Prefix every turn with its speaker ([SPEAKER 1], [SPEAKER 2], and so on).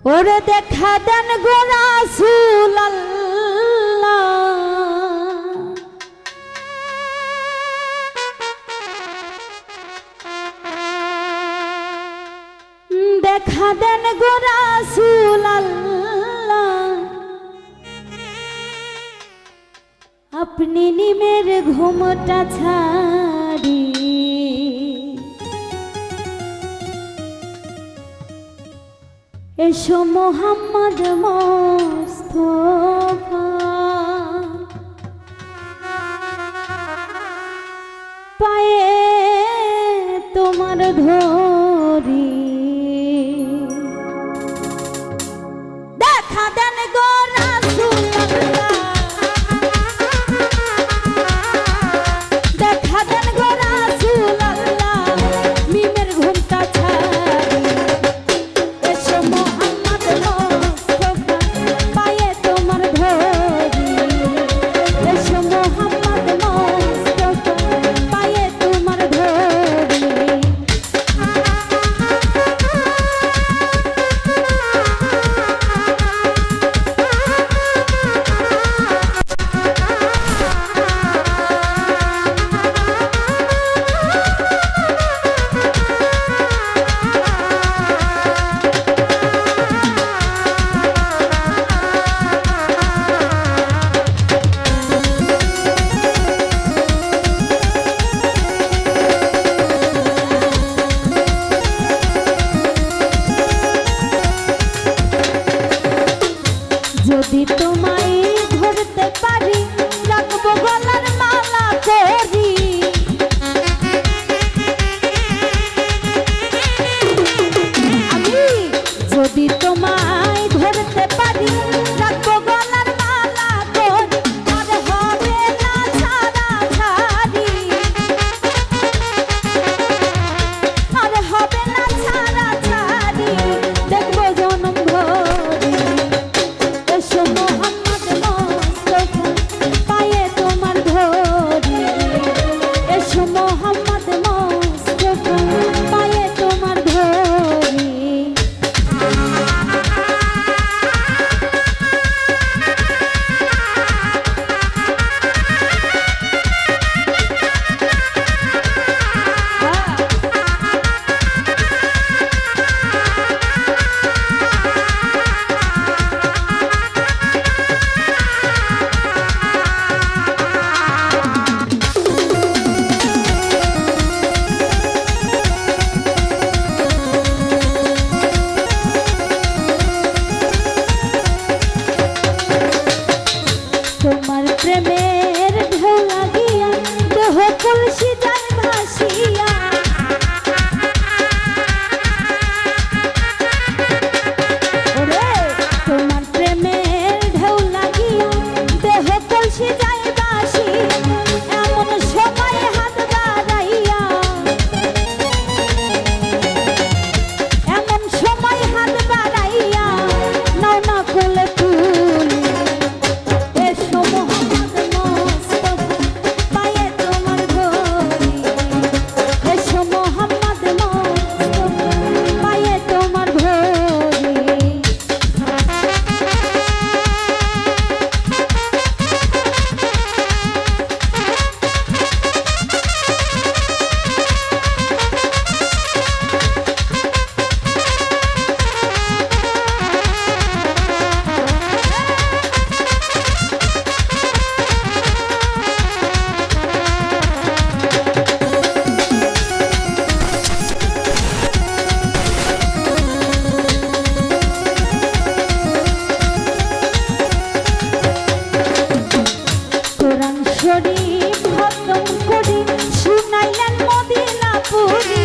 [SPEAKER 1] ওরে দেখা দেন গো রাসূল আল্লাহ, দেখা দেন গো রাসূল আল্লাহ, আপনি নিমের ঘুমটা ছাড়ি এসো মোহাম্মদ মোস্তফা, পায়ে তোমার ধরি দেখা দেন গো রাসূল আল্লাহ, দেখা দেন গো রাসূল আল্লাহ, মিমের ঘুমটা ছাড়ি এসো মোহাম্মদ মোস্তফা, পায়ে তোমার ধরি এসো মোহাম্মদ মোস্তফা, পায়ে তোমার ধরি। যদি তোমায় ধরতে পারি রাখবো গলার মালা করি, আমি যদি তোমায় ধরতে পারি রাখবো গলার মালা করি, আর হবে না ছাড়া ছাড়ি, আর হবে না ছাড়া ছাড়ি, দেখবো জনম ভরি এসো মোহাম্মদ মোস্তফা, পায়ে তোমার ধরি এসো মোহাম্মদ মোস্তফা, পায়ে তোমার ধরি। তোমার প্রেমের ঢেউ লাগিয়া দেহ কলসি যায় ভাসিয়া, ওরে তোমার প্রেমের ঢেউ লাগিয়া দেহ কলসি যায় ভাসিয়া, এমন সময় হাত বাড়াইয়া, এমন সময় হাত বাড়াইয়া নাও না কোলে তুলি এসো মোহাম্মদ মোস্তফা, পায়ে তোমার ধরি এসো মোহাম্মদ মোস্তফা, পায়ে তোমার ধরি। কোরআন শরীফ খতম করে শুনাইলেন মদিনাপুরী,